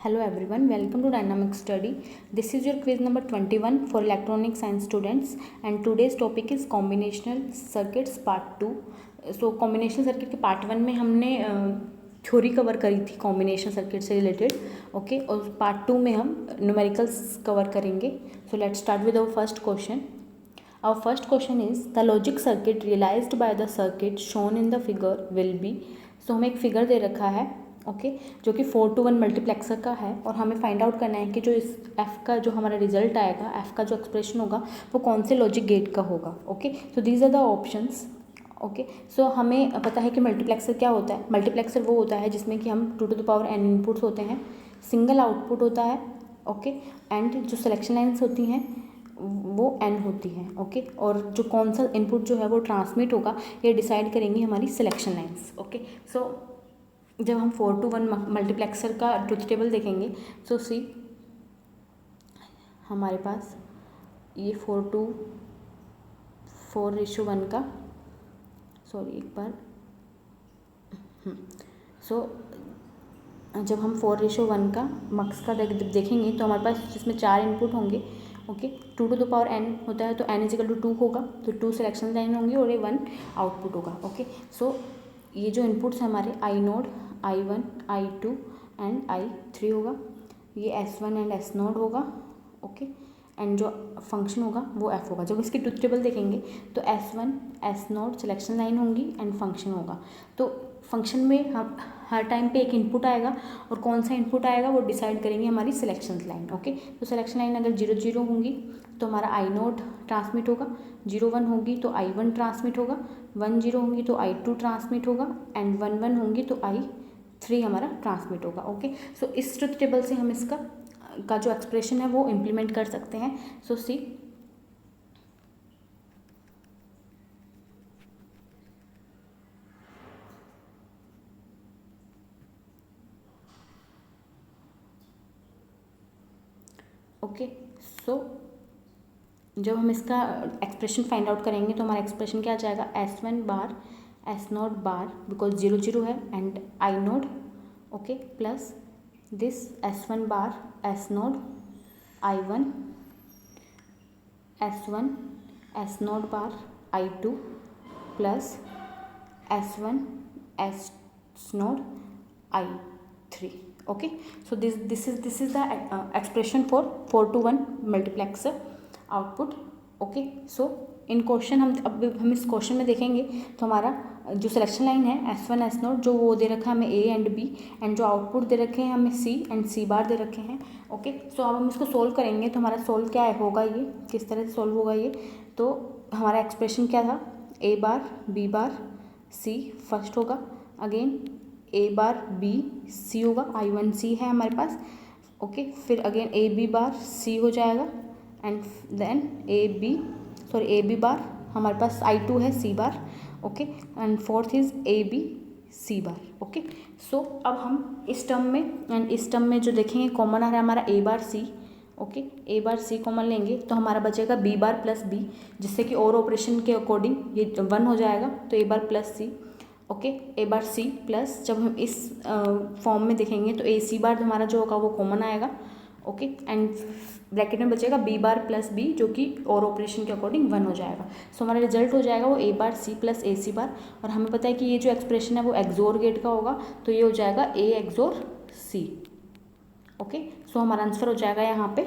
Hello everyone, welcome to Dynamic Study. This is your quiz number 21 for electronic science students and today's topic is combinational circuits part 2. So combinational circuit के part 1 में हमने theory cover करी थी combination circuit से related okay और part 2 में हम numericals cover करेंगे. So let's start with our first question. Our first question is the logic circuit realized by the circuit shown in the figure will be. So हमें एक figure दे रखा है okay जो कि 4:1 मल्टीप्लेक्सर का है और हमें फाइंड आउट करना है कि जो इस एफ़ का जो हमारा रिजल्ट आएगा एफ़ का जो एक्सप्रेशन होगा वो कौन से लॉजिक गेट का होगा. Okay so these are the options. Okay so हमें पता है कि मल्टीप्लेक्सर क्या होता है. मल्टीप्लेक्सर वो होता है जिसमें कि हम 2n इनपुट्स होते हैं, सिंगल आउटपुट होता है ओके एंड जो सिलेक्शन लाइन्स होती हैं वो n होती हैं ओके और जो कौन सा इनपुट जो है वो ट्रांसमिट होगा ये डिसाइड करेंगी हमारी सिलेक्शन लाइन्स. ओके सो जब हम 4:1 मल्टीप्लेक्सर का ट्रुथ टेबल देखेंगे सो सी हमारे पास ये 4:4:1 का सॉरी एक बार जब हम 4:1 का मक्स का देखेंगे तो हमारे पास जिसमें 4 इनपुट होंगे ओके 2n होता है तो n=2 होगा तो 2 सिलेक्शन लाइन होंगी और ये 1 आउटपुट होगा. ओके सो ये जो इनपुट्स हैं हमारे I0, I1, I2 and I3 होगा. ये S1 एंड S0 होगा ओके एंड जो फंक्शन होगा वो F होगा. जब इसकी ट्रुथ टेबल देखेंगे तो S1, S0 सिलेक्शन लाइन होंगी एंड फंक्शन होगा. तो फंक्शन में हम हर टाइम पे एक इनपुट आएगा और कौन सा इनपुट आएगा वो डिसाइड करेंगे हमारी सिलेक्शन लाइन. ओके तो सिलेक्शन लाइन अगर 0 होंगी तो हमारा I0 ट्रांसमिट होगा, 0 होगी तो I1 ट्रांसमिट होगा, 1 होंगी तो I2 ट्रांसमिट होगा एंड 1 होंगी तो I3 हमारा ट्रांसमिट होगा. ओके सो इस ट्रुथ टेबल से हम इसका का जो एक्सप्रेशन है वो इम्प्लीमेंट कर सकते हैं. सो सी ओके सो जब हम इसका एक्सप्रेशन फाइंड आउट करेंगे तो हमारा एक्सप्रेशन क्या आ जाएगा S1 bar S0 bar because 0 है and I0 okay plus this S1 bar S0 I1 S1 S0 bar I2 plus S1 S0 I3. okay so this is the expression for 4:1 multiplexer output. okay so in question हम इस question में देखेंगे तो हमारा जो selection line है S1 S0 जो वो दे रखा है हमें A एंड B एंड जो आउटपुट दे रखे हैं हमें C एंड C बार दे रखे हैं. ओके सो अब हम इसको सोल्व करेंगे तो हमारा सोल्व क्या होगा, ये किस तरह से सोल्व होगा. ये तो हमारा एक्सप्रेशन क्या था, A bar B bar C first होगा, again A bar B C होगा, I1C है हमारे पास. ओके फिर again A B bar C हो जाएगा and then A B bar हमारे पास I2 है C bar. Okay and fourth is A B C bar. Okay so अब हम इस टर्म में जो देखेंगे कॉमन आ रहा है हमारा A bar C. Okay A bar C common लेंगे तो हमारा बचेगा B बार प्लस B जिससे कि और ऑपरेशन के अकॉर्डिंग ये 1 हो जाएगा तो A bar plus C. Okay A bar C plus जब हम इस फॉर्म में देखेंगे तो A C बार हमारा जो होगा वो कॉमन आएगा. ओके एंड ब्रैकेट में बचेगा B बार प्लस B जो कि और ऑपरेशन के अकॉर्डिंग 1 हो जाएगा. सो हमारा रिजल्ट हो जाएगा वो A bar C plus A C बार और हमें पता है कि ये जो एक्सप्रेशन है वो एक्सोर गेट का होगा तो ये हो जाएगा A XOR C. Okay so हमारा आंसर हो जाएगा यहाँ पे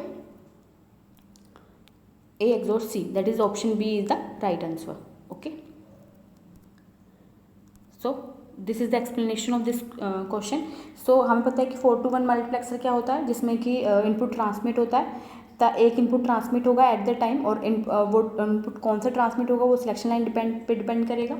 A XOR C, that is option B is the right answer. Okay so this is the explanation of this question. So हमें पता है कि 4:1 मल्टीप्लेक्सर क्या होता है जिसमें कि इनपुट ट्रांसमिट होता है. तो एक इनपुट ट्रांसमिट होगा एट द टाइम और वो इनपुट कौन सा ट्रांसमिट होगा वो सिलेक्शन लाइन डिपेंड करेगा.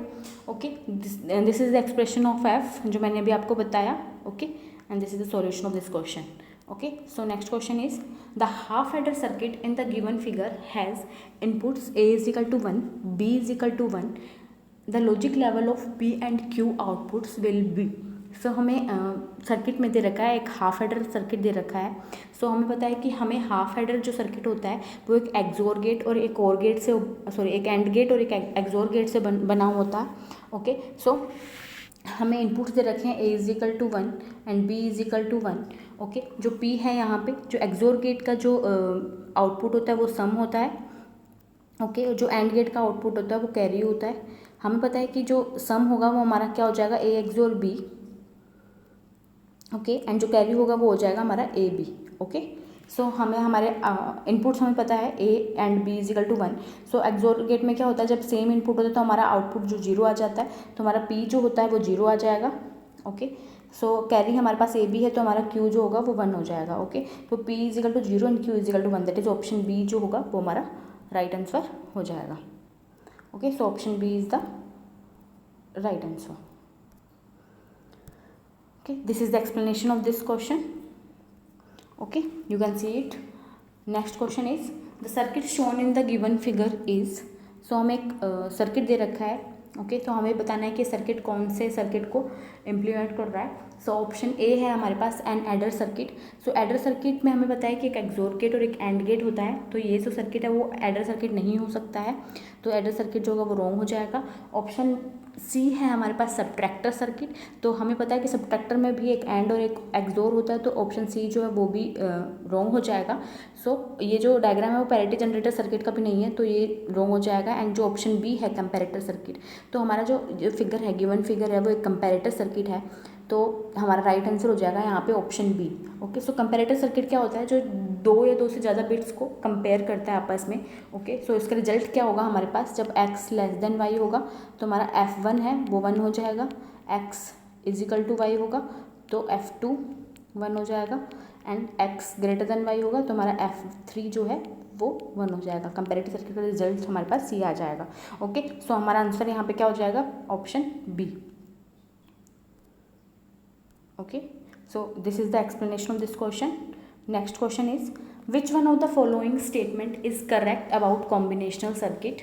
Okay this is the expression of F जो मैंने अभी आपको बताया. Okay and this is the solution of this question. okay so next question is the half adder circuit in the given figure has inputs A is equal to 1, B is equal to 1. the logic level of P and Q outputs will be. सो हमें circuit में दे रखा है एक half adder circuit दे रखा है. सो हमें पता है कि हमें हाफ एडर जो सर्किट होता है वो एक एक्सोर गेट और एक और गेट से एक एंड गेट और एक एक्सोर गेट से बना होता है. ओके सो हमें इनपुट्स दे रखे हैं a is equal to 1 and b is equal to 1। Okay, जो p है यहाँ पे, जो एक्सोर गेट का जो आउटपुट होता है वो सम होता है। ओके, जो एंड गेट का आउटपुट होता है वो कैरी होता है। हमें पता है कि जो सम होगा वो हमारा क्या हो जाएगा, a XOR b। Okay, and जो कैरी होगा वो हो जाएगा हमारा ए बी। ओके, सो हमें हमारे इनपुट्स हमें पता है a and b is equal to 1। So XOR gate में क्या होता है, जब सेम इनपुट होता है तो हमारा आउटपुट जो 0 आ जाता है, तो हमारा p जो होता है वो 0 आ जाएगा। ओके, सो कैरी हमारे पास a b है तो हमारा q जो होगा वो 1 हो जाएगा। ओके, तो p is equal to 0 and q is equal to 1, that is option b जो होगा वो हमारा राइट आंसर हो जाएगा। Okay, so option b is the right answer. Okay, this is the explanation of this question. Okay, you can see it. Next question is the circuit shown in the given figure is, so हमें एक circuit दे रखा है। Okay, तो हमें बताना है कि circuit कौन से सर्किट को इम्प्लीमेंट कर रहा है। सो ऑप्शन ए है हमारे पास एन एडर सर्किट। सो एडर सर्किट में हमें बताया कि एक एक्सोर गेट और एक एंड गेट होता है, तो ये जो सर्किट है वो एडर सर्किट नहीं हो सकता है, तो एडर सर्किट जो होगा वो रॉन्ग हो जाएगा। ऑप्शन सी है हमारे पास सबट्रैक्टर सर्किट। तो हमें पता है कि सबट्रैक्टर में भी एक एंड और एक एक्सोर होता है, तो ऑप्शन सी जो है वो भी रॉन्ग हो जाएगा। सो ये जो डायग्राम है वो पैरिटी जनरेटर सर्किट का भी नहीं है, तो ये रॉन्ग हो जाएगा। एंड जो ऑप्शन बी है कंपैरेटर सर्किट, तो हमारा जो फिगर है, गिवन फिगर है, वो एक कंपैरेटर सर्किट है, तो हमारा राइट आंसर हो जाएगा यहाँ पे ऑप्शन बी। ओके, सो कंपैरेटर सर्किट क्या होता है, जो दो या दो से ज़्यादा बिट्स को कंपेयर करता है आपस में। ओके, सो इसका रिजल्ट क्या होगा हमारे पास, जब x लेस देन वाई होगा तो हमारा f1 है वो 1 हो जाएगा, x is equal to Y होगा तो f2 1 हो जाएगा, and x greater than Y होगा तो हमारा f3 जो है वो 1 हो जाएगा। कंपैरेटिव सर्किट का रिजल्ट हमारे पास सी आ जाएगा। ओके, सो हमारा आंसर यहाँ पे क्या हो जाएगा, option B. Okay, so this is the explanation of this question. Next question is, which one of the following statement is correct about combinational circuit?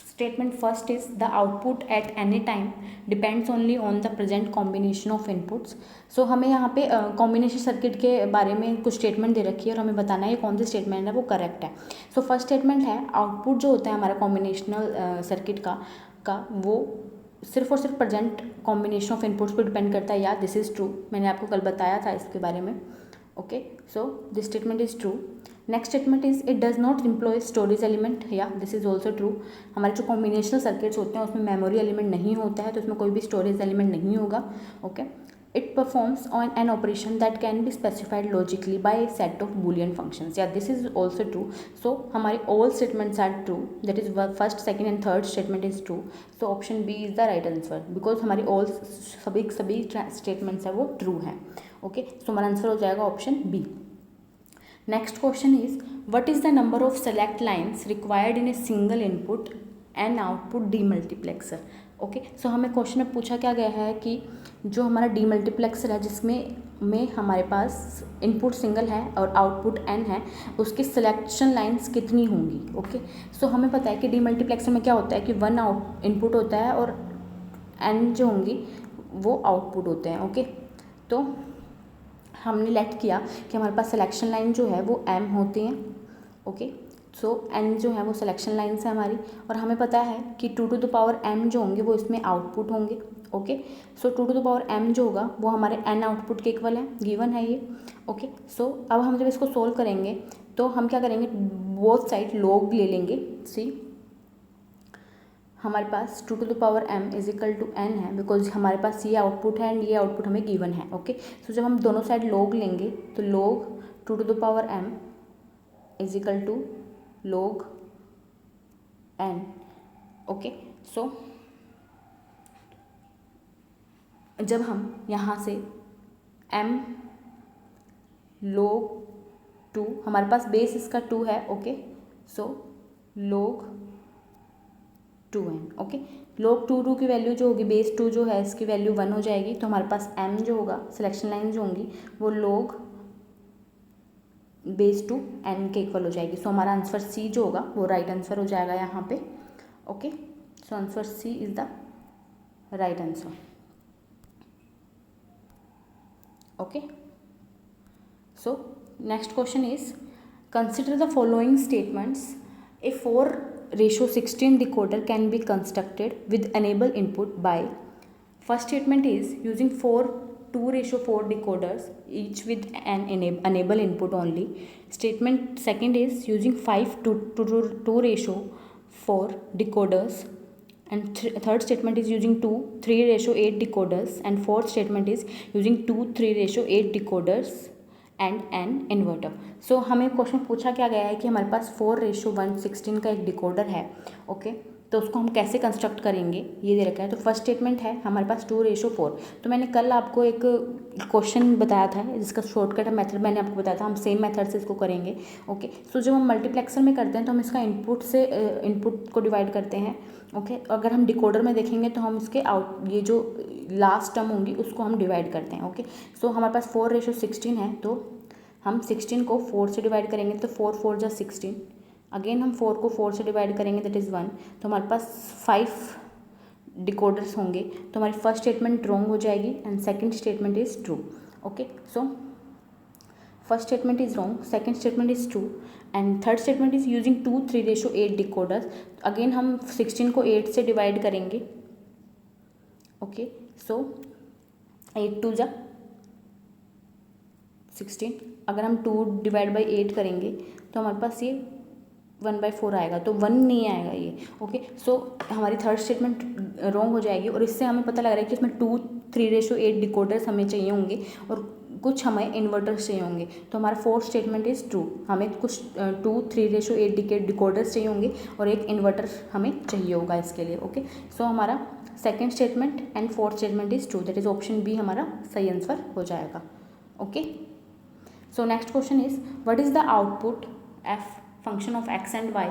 Statement first is the output at any time depends only on the present combination of inputs. So हमें यहाँ पे combination circuit के बारे में कुछ statement दे रखी है और हमें बताना है कौन सी स्टेटमेंट है वो करेक्ट है। सो फर्स्ट स्टेटमेंट है, आउटपुट जो होता है हमारा कॉम्बिनेशनल सर्किट का वो सिर्फ और सिर्फ प्रेजेंट कॉम्बिनेशन ऑफ इनपुट्स पर डिपेंड करता है। या दिस इज़ ट्रू, मैंने आपको कल बताया था इसके बारे में। Okay, so this statement is true. Next statement is it does not employ storage element, या दिस इज ऑल्सो ट्रू। हमारे जो कॉम्बिनेशनल सर्किट्स होते हैं उसमें मेमोरी एलिमेंट नहीं होता है, तो उसमें कोई भी स्टोरेज एलिमेंट नहीं होगा। Okay, it performs on an operation that can be specified logically by a set of Boolean functions, या this is also true. So हमारे all statements are true, that is first second and third statement is true. So option B is the right answer, because हमारी all सभी statements है वो true हैं। Okay, so हमारा answer हो जाएगा option B. Next question is, what is the number of select lines required in a single input and output demultiplexer. Okay, so हमें question में पूछा क्या गया है कि जो हमारा डीमल्टीप्लेक्सर है जिसमें हमारे पास इनपुट सिंगल है और आउटपुट एन है, उसकी सिलेक्शन लाइन्स कितनी होंगी। ओके, सो हमें पता है कि डीमल्टीप्लेक्सर में क्या होता है कि 1 इनपुट होता है और एन जो होंगी वो आउटपुट होते हैं। ओके, तो हमने लेट किया कि हमारे पास सिलेक्शन लाइन जो है वो एम होती हैं। ओके, सो एन जो है वो सिलेक्शन लाइन्स है हमारी, और हमें पता है कि 2 टू द पावर एम जो होंगे वो इसमें आउटपुट होंगे। Okay, so 2 to the power M जो होगा वो हमारे एन आउटपुट के इक्वल है, गिवन है ये। ओके, सो अब हम जब इसको सोल्व करेंगे तो हम क्या करेंगे, बोथ साइड लॉग ले लेंगे। सी हमारे पास 2 to the power m is equal to n है, बिकॉज हमारे पास ये आउटपुट है एंड ये आउटपुट हमें गिवन है। ओके, सो जब हम दोनों साइड लॉग लेंगे तो log 2 to the power m is equal to log n। Okay, so जब हम यहाँ से m log 2, हमारे पास बेस इसका 2 है। ओके, सो log 2n। ओके, log 2 की वैल्यू जो होगी, बेस 2 जो है इसकी वैल्यू 1 हो जाएगी, तो हमारे पास m जो होगा, सिलेक्शन लाइन जो होंगी वो log बेस 2 n के इक्वल हो जाएगी। सो हमारा आंसर सी जो होगा वो राइट आंसर हो जाएगा यहाँ पे। Okay, so answer C is the right answer. Okay, so next question is, consider the following statements. A 4:16 decoder can be constructed with enable input by First statement is using 2:4 decoders, each with an enable input only. Statement second is using 5:2 decoders, and third statement is using 3:8 decoders, and fourth statement is using 3:8 decoders and an inverter. So हमें क्वेश्चन पूछा क्या गया है कि हमारे पास 4:116 का एक डिकोडर है. ओके तो उसको हम कैसे कंस्ट्रक्ट करेंगे ये दे रखा है. तो फर्स्ट स्टेटमेंट है हमारे पास 2:4. तो मैंने कल आपको एक क्वेश्चन बताया था जिसका शॉर्टकट मेथड मैंने आपको बताया था, हम सेम मेथड से इसको करेंगे. ओके सो जब हम मल्टीप्लेक्सर में करते हैं तो हम इसका इनपुट को डिवाइड करते हैं. ओके अगर हम डिकोडर में देखेंगे तो हम इसके ये जो लास्ट टर्म होंगी उसको हम डिवाइड करते हैं. ओके सो हमारे पास 4:16 है तो हम 16 को 4 से डिवाइड करेंगे तो 4 4 जा 16. अगेन हम 4 को 4 से डिवाइड करेंगे दैट इज़ 1. तो हमारे पास 5 डिकोडर्स होंगे. तो हमारी फर्स्ट स्टेटमेंट रॉन्ग हो जाएगी and second statement is true. Okay so first statement is wrong, second statement is true and third statement is using 3:8 decoders. Again हम 16 को 8 से डिवाइड करेंगे. ओके सो 8 2 जा 16. अगर हम 2 डिवाइड बाई 8 करेंगे तो हमारे पास ये 1/4 आएगा, तो 1 नहीं आएगा ये. ओके सो हमारी थर्ड स्टेटमेंट रॉन्ग हो जाएगी और इससे हमें पता लग रहा है कि इसमें 3:8 डिकोडर्स हमें चाहिए होंगे और कुछ हमें इन्वर्टर्स चाहिए होंगे. तो हमारा फोर्थ स्टेटमेंट इज़ ट्रू, हमें कुछ 3:8 डिकोडर्स चाहिए होंगे और एक इन्वर्टर हमें चाहिए होगा इसके लिए. ओके सो हमारा second statement and fourth statement is true, that is option B हमारा सही आंसर हो जाएगा. Okay so next question is what is the output F function of x and y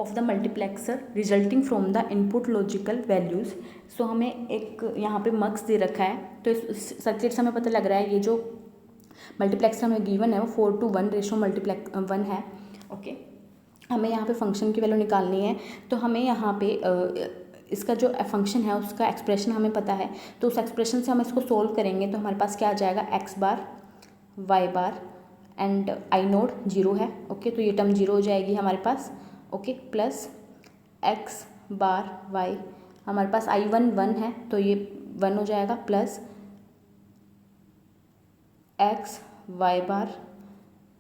of the multiplexer resulting from the input logical values. सो हमें एक यहाँ पे मक्स दे रखा है तो इस सर्किट से हमें पता लग रहा है ये जो मल्टीप्लेक्सर हमें गिवन है वो 4:1 रेशो 1 है. ओके हमें यहाँ पे फंक्शन की वैल्यू निकालनी है. तो हमें यहाँ पे इसका जो फंक्शन है उसका एक्सप्रेशन हमें पता है. तो उस एक्सप्रेशन से हम इसको सोल्व करेंगे तो हमारे पास क्या आ जाएगा x bar y bar and I node 0 है. ओके तो ये टर्म 0 हो जाएगी हमारे पास. ओके प्लस x बार y हमारे पास I1 1 है तो ये 1 हो जाएगा plus x y bar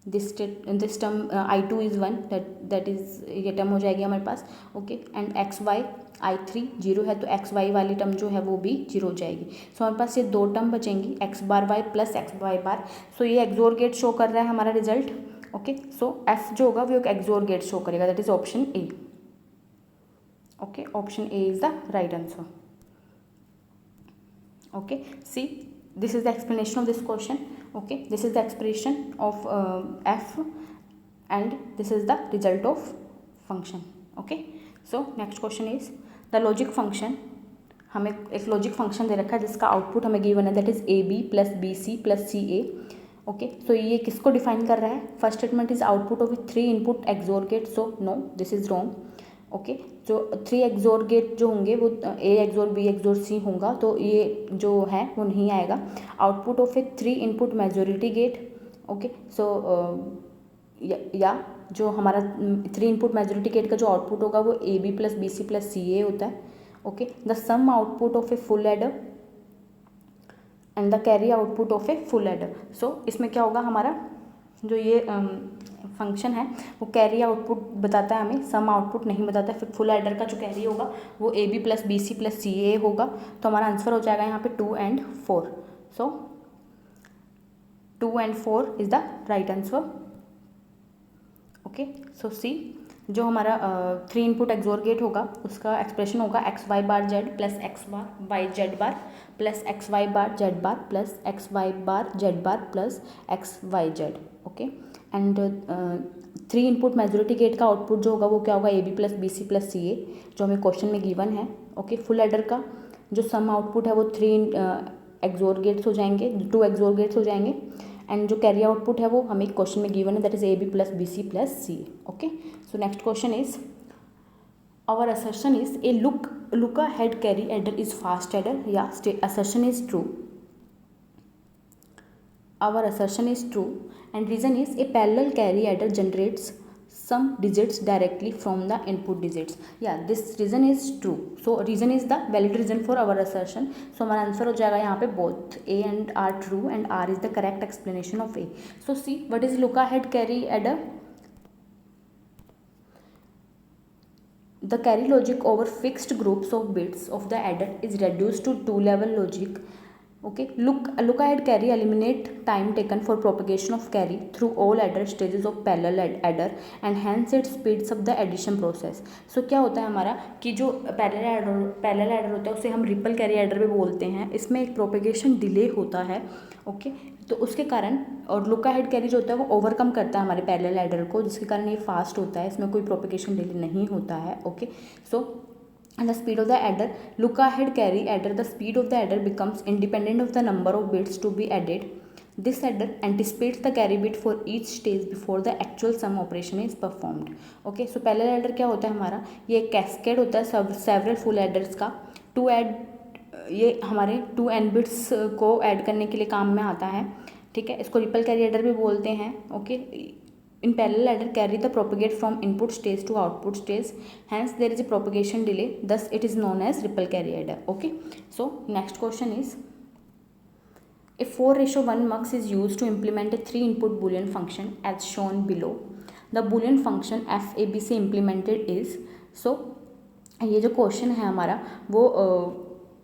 this term I2 is 1 that is ये टर्म हो जाएगी हमारे पास. Okay and x y I3 0 है तो x y वाली टर्म जो है वो भी 0 हो जाएगी. सो हमारे पास ये दो टर्म बचेंगी x बार y प्लस x y बार. सो ये एक्सोर गेट शो कर रहा है हमारा रिजल्ट. ओके सो f जो होगा वो एक एक्सोर गेट शो करेगा that is option A. Okay option A is the right answer. Okay see this is the explanation of this question. Okay this is the expression of f and this is the result of function. Okay so next question is the logic function. हमें एक logic function दे रखा है जिसका output हमें given है that is A B plus B C plus C A. Okay so ये किसको define कर रहा है. First statement is output of 3 input XOR gate. So no this is wrong. Okay जो 3 एक्सोर गेट जो होंगे वो ए एक्सोर बी एक्सोर सी होगा तो ये जो है वो नहीं आएगा. Output of a 3 input majority gate. Okay so या जो हमारा 3 इनपुट मेजोरिटी गेट का जो आउटपुट होगा वो A B plus B C plus C A होता है. Okay the sum output of a full adder and the carry output of a full adder. So इसमें क्या होगा हमारा जो ये फंक्शन है वो कैरी आउटपुट बताता है हमें, सम आउटपुट नहीं बताता है. फिर फुल एडर का जो कैरी होगा वो A B plus B C plus C A होगा. तो हमारा आंसर हो जाएगा यहाँ पे 2 and 4. So 2 and 4 is the right answer. Okay so C जो हमारा 3 इनपुट एक्सोर गेट होगा उसका एक्सप्रेशन होगा X Y bar Z plus X bar Y Z bar plus X Y bar Z bar plus X Y bar Z bar plus X Y Z. Okay and 3 input majority gate का output जो होगा वो क्या होगा A B plus B C plus C A जो हमें question में given है. ओके फुल एडर का जो सम आउटपुट है वो 3 एक्सोर गेट्स हो जाएंगे, 2 एक्सोर गेट्स हो जाएंगे एंड जो कैरी आउटपुट है वो हमें क्वेश्चन में गिवन है that is A B plus B C plus C. Okay so next question is our assertion is a look ahead carry adder is fast adder. या assertion is true. Our assertion is true and reason is a parallel carry adder generates some digits directly from the input digits. Yeah, this reason is true. So reason is the valid reason for our assertion. So हमारा answer हो जाएगा यहाँ पे both A and R true and R is the correct explanation of A. So see, what is look ahead carry adder? The carry logic over fixed groups of bits of the adder is reduced to two level logic. Okay, look ahead carry eliminate time taken for propagation of carry through all adder stages of parallel adder and hence it speeds up the addition process. So क्या होता है हमारा कि जो parallel adder होता है उसे हम रिपल कैरी एडर भी बोलते हैं, इसमें एक प्रोपेगेशन डिले होता है. ओके, तो उसके कारण और लुक अहेड कैरी जो होता है वो ओवरकम करता है हमारे पैरेलल एडर को, जिसके कारण ये फास्ट होता है, इसमें कोई प्रोपेगेशन डिले नहीं होता है. Okay, so and the speed of the adder, look ahead carry adder, the speed of the adder becomes independent of the number of bits to be added. This adder anticipates the carry bit for each stage before the actual sum operation is performed. Okay, so parallel adder क्या होता है हमारा, ये cascade होता है several full adders का. To add ये हमारे 2 n बिट्स को ऐड करने के लिए काम में आता है. ठीक है, इसको रिपल कैरी एडर भी बोलते हैं. Okay, in parallel adder carry the propagate from input stage to output stage, hence there is a propagation delay, thus it is known as ripple carry adder. Okay, so next question is, if 4:1 mux is used to implement a 3 input boolean function as shown below, the boolean function fabc implemented is. so ये जो question है हमारा वो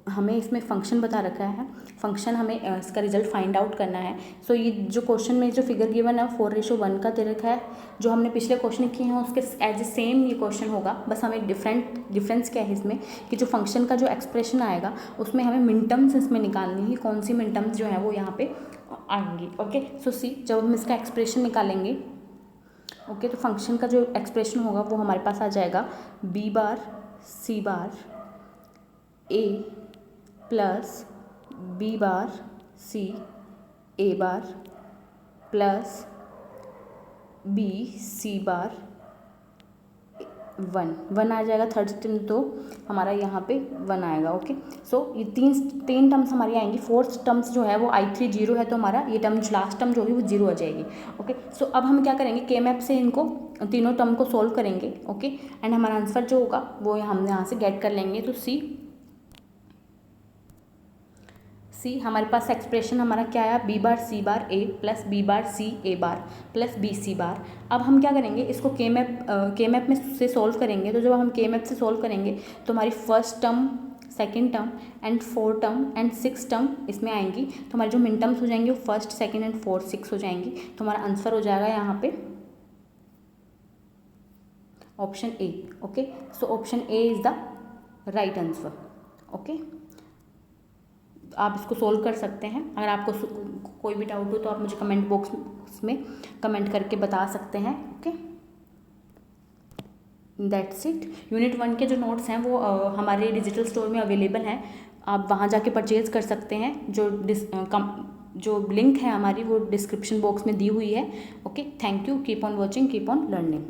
हमें इसमें function बता रखा है, फंक्शन हमें इसका रिजल्ट फाइंड आउट करना है. सो ये जो क्वेश्चन में जो फिगर गिवन है 4:1 का दे रखा है, जो हमने पिछले क्वेश्चन किए हैं उसके एज ए सेम ये क्वेश्चन होगा, बस हमें डिफरेंस क्या है इसमें कि जो फंक्शन का जो एक्सप्रेशन आएगा उसमें हमें मिन टर्म्स इसमें निकालनी है, कौन सी मिन टर्म्स जो है वो यहाँ पे आएंगी. ओके, सो सी, जब हम इसका एक्सप्रेशन निकालेंगे, ओके, तो फंक्शन का जो एक्सप्रेशन होगा वो हमारे पास आ जाएगा बी बार सी बार ए प्लस बी बार सी ए बार प्लस बी सी बार 1 आ जाएगा. थर्ड टर्म तो हमारा यहाँ पे 1 आएगा. ओके, सो ये तीन टर्म्स हमारी आएंगी. फोर्थ टर्म्स जो है वो I3 0 है, तो हमारा ये टर्म लास्ट टर्म जो होगी वो 0 आ जाएगी. ओके, सो अब हम क्या करेंगे, के मैप से इनको तीनों टर्म को सोल्व करेंगे. ओके, एंड हमारा आंसर जो होगा वो हम यहाँ से गेट कर लेंगे. तो सी हमारे पास एक्सप्रेशन हमारा क्या आया, बी बार सी बार ए प्लस बी बार सी ए बार प्लस बी सी बार. अब हम क्या करेंगे, इसको के मैप में से सोल्व करेंगे. तो जब हम के मैप से सोल्व करेंगे तो हमारी first term, second term and fourth term and six term इसमें आएंगी. तो हमारी जो मिन टर्म्स हो जाएंगी वो फर्स्ट, सेकंड एंड फोर्थ, 6 हो जाएंगी. तो हमारा आंसर हो जाएगा यहाँ पे option A. Okay, so option A is the right answer. Okay, आप इसको सोल्व कर सकते हैं. अगर आपको कोई भी डाउट हो तो आप मुझे कमेंट बॉक्स में कमेंट करके बता सकते हैं. Okay, that's it. यूनिट 1 के जो नोट्स हैं वो हमारे डिजिटल स्टोर में अवेलेबल हैं, आप वहाँ जाके परचेज कर सकते हैं. जो लिंक है हमारी वो डिस्क्रिप्शन बॉक्स में दी हुई है. Okay, thank you. Keep on watching, keep on learning.